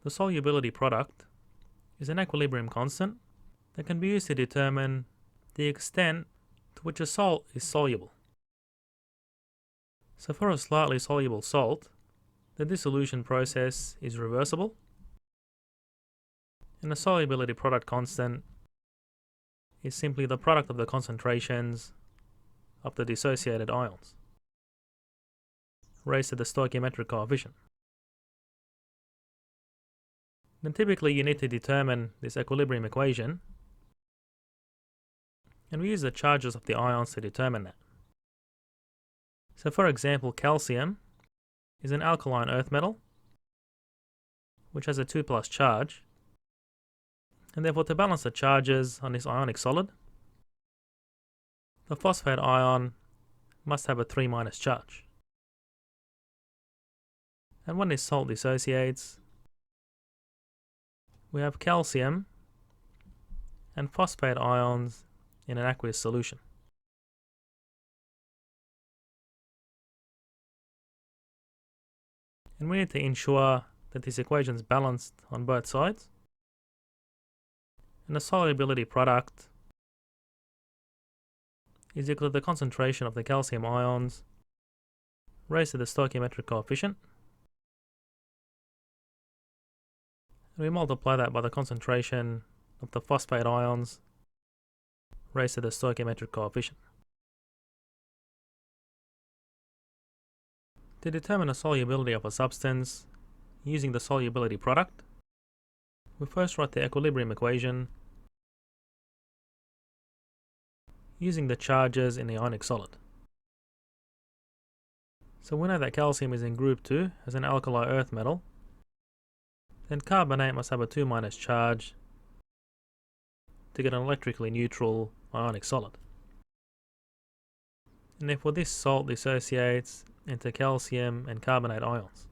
The solubility product is an equilibrium constant that can be used to determine the extent to which a salt is soluble. So for a slightly soluble salt, the dissolution process is reversible, and the solubility product constant is simply the product of the concentrations of the dissociated ions raised to the stoichiometric coefficient. Then typically you need to determine this equilibrium equation, and we use the charges of the ions to determine that. So for example, calcium is an alkaline earth metal which has a 2+ charge, and therefore to balance the charges on this ionic solid, the phosphate ion must have a 3- charge. And when this salt dissociates, we have calcium and phosphate ions in an aqueous solution. And we need to ensure that this equation is balanced on both sides. And the solubility product is equal to the concentration of the calcium ions raised to the stoichiometric coefficient. And we multiply that by the concentration of the phosphate ions raised to the stoichiometric coefficient. To determine the solubility of a substance using the solubility product, we first write the equilibrium equation using the charges in the ionic solid. So we know that calcium is in group 2 as an alkali earth metal, then carbonate must have a 2- charge to get an electrically neutral ionic solid. And therefore this salt dissociates into calcium and carbonate ions.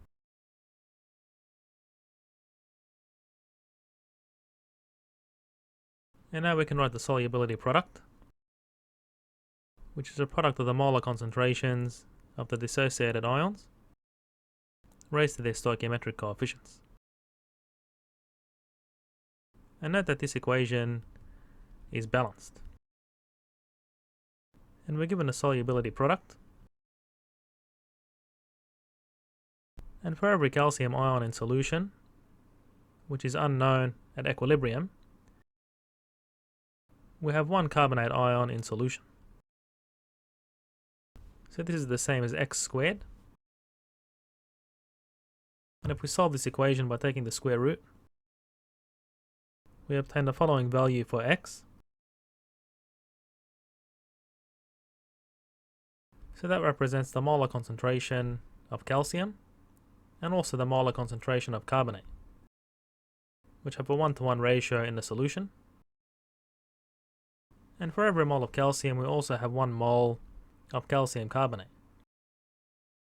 And now we can write the solubility product, which is a product of the molar concentrations of the dissociated ions raised to their stoichiometric coefficients. And note that this equation is balanced. And we're given a solubility product. And for every calcium ion in solution, which is unknown at equilibrium, we have 1 carbonate ion in solution. So this is the same as x squared. And if we solve this equation by taking the square root, we obtain the following value for x. So that represents the molar concentration of calcium and also the molar concentration of carbonate, which have a 1-to-1 ratio in the solution. And for every mole of calcium, we also have 1 mole of calcium carbonate.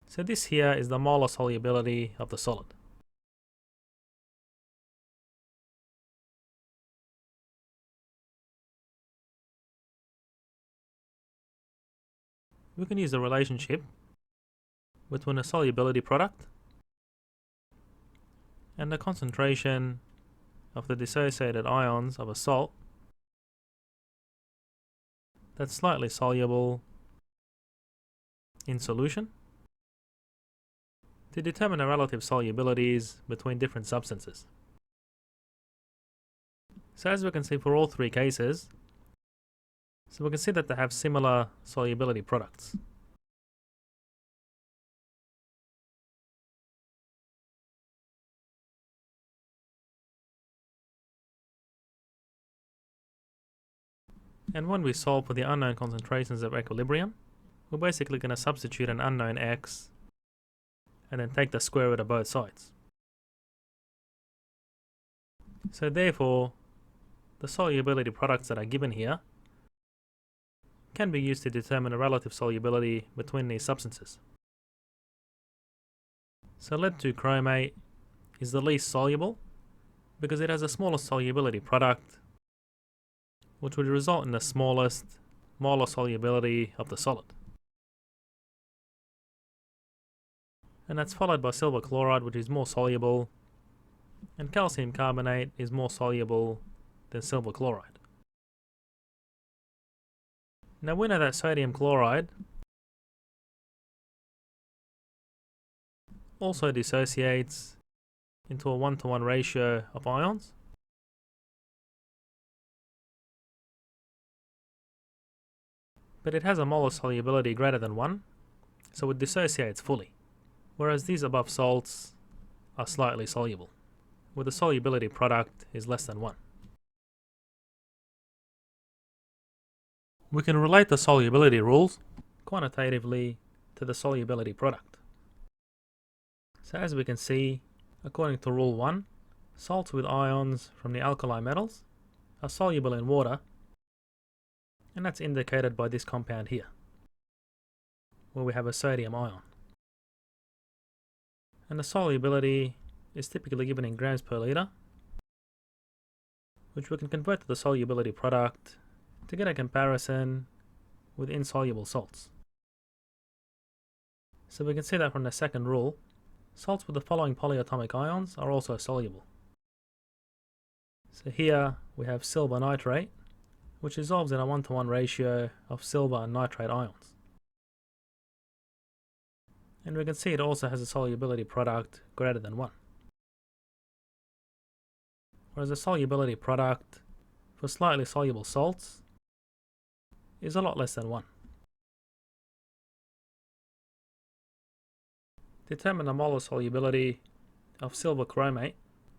So this here is the molar solubility of the solid. We can use the relationship between the solubility product and the concentration of the dissociated ions of a salt that's slightly soluble in solution to determine the relative solubilities between different substances. So as we can see for all 3 cases, so we can see that they have similar solubility products. And when we solve for the unknown concentrations of equilibrium, we're basically going to substitute an unknown x and then take the square root of both sides. So therefore, the solubility products that are given here can be used to determine the relative solubility between these substances. So lead-2-chromate is the least soluble because it has the smallest solubility product, which would result in the smallest molar solubility of the solid. And that's followed by silver chloride, which is more soluble and calcium carbonate is more soluble than silver chloride. Now we know that sodium chloride also dissociates into a 1-to-1 ratio of ions. But it has a molar solubility greater than 1, so it dissociates fully, whereas these above salts are slightly soluble, where the solubility product is less than 1. We can relate the solubility rules quantitatively to the solubility product. So as we can see, according to rule 1, salts with ions from the alkali metals are soluble in water, and that's indicated by this compound here, where we have a sodium ion. And the solubility is typically given in grams per litre, which we can convert to the solubility product to get a comparison with insoluble salts. So we can see that from the second rule, salts with the following polyatomic ions are also soluble. So here we have silver nitrate, which dissolves in a 1-to-1 ratio of silver and nitrate ions. And we can see it also has a solubility product greater than 1. Whereas the solubility product for slightly soluble salts is a lot less than 1. Determine the molar solubility of silver chromate,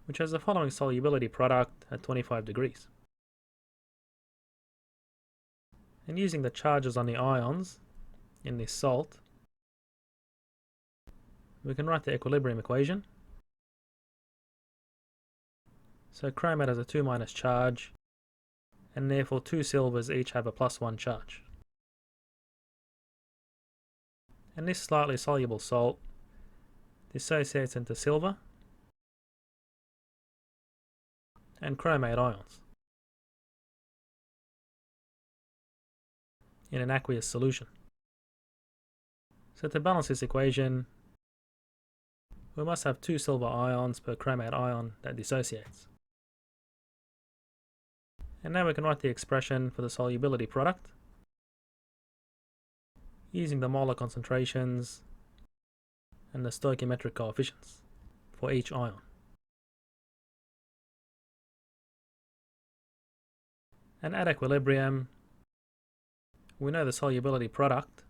which has the following solubility product at 25 degrees. And using the charges on the ions in this salt, we can write the equilibrium equation. So chromate has a 2- charge, and therefore 2 silvers each have a +1 charge. And this slightly soluble salt dissociates into silver and chromate ions in an aqueous solution. So to balance this equation, we must have 2 silver ions per chromate ion that dissociates. And now we can write the expression for the solubility product using the molar concentrations and the stoichiometric coefficients for each ion. And at equilibrium, we know the solubility product,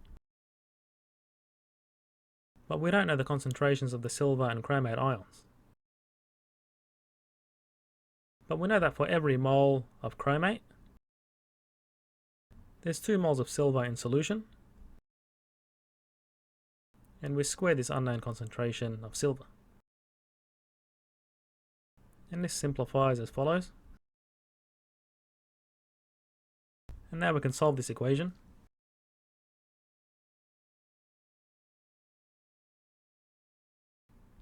but we don't know the concentrations of the silver and chromate ions. But we know that for every mole of chromate, there's 2 moles of silver in solution, and we square this unknown concentration of silver. And this simplifies as follows. And now we can solve this equation.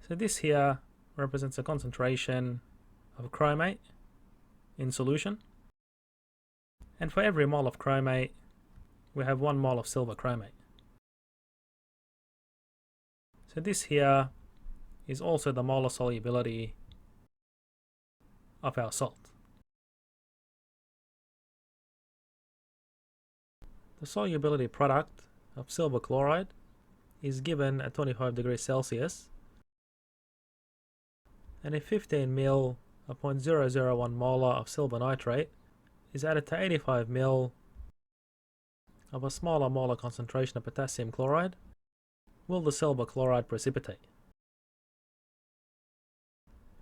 So this here represents a concentration of chromate in solution, and for every mole of chromate we have 1 mole of silver chromate. So this here is also the molar solubility of our salt. The solubility product of silver chloride is given at 25 degrees Celsius, and if 15 ml of 0.001 molar of silver nitrate is added to 85 ml of a smaller molar concentration of potassium chloride, will the silver chloride precipitate?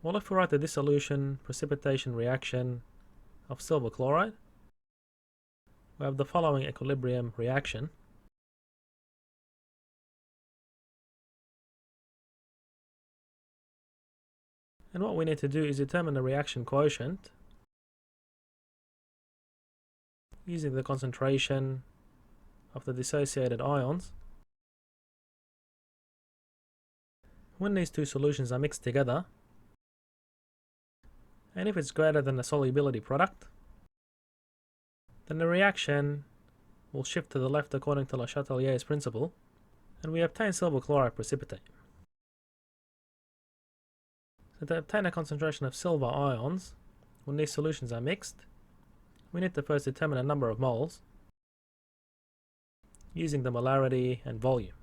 Well, if we write the dissolution precipitation reaction of silver chloride, we have the following equilibrium reaction. And what we need to do is determine the reaction quotient using the concentration of the dissociated ions when these 2 solutions are mixed together, and if it's greater than the solubility product, then the reaction will shift to the left according to Le Chatelier's principle, and we obtain silver chloride precipitate. So to obtain a concentration of silver ions, when these solutions are mixed, we need to first determine a number of moles using the molarity and volume.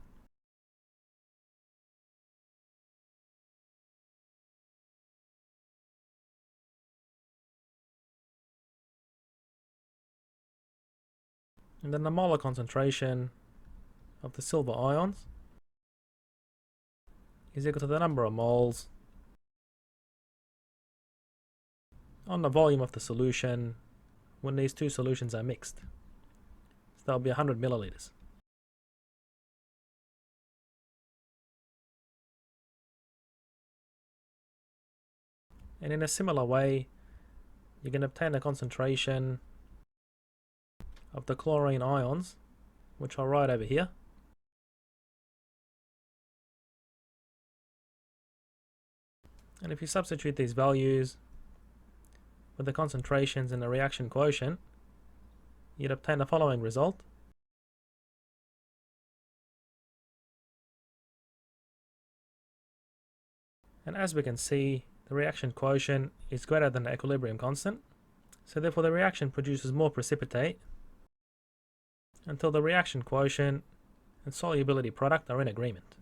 And then the molar concentration of the silver ions is equal to the number of moles on the volume of the solution when these two solutions are mixed. So that'll be 100 milliliters. And in a similar way, you can obtain the concentration of the chlorine ions, which I'll write over here. And if you substitute these values with the concentrations and the reaction quotient, you'd obtain the following result. And as we can see, the reaction quotient is greater than the equilibrium constant, so therefore the reaction produces more precipitate until the reaction quotient and solubility product are in agreement.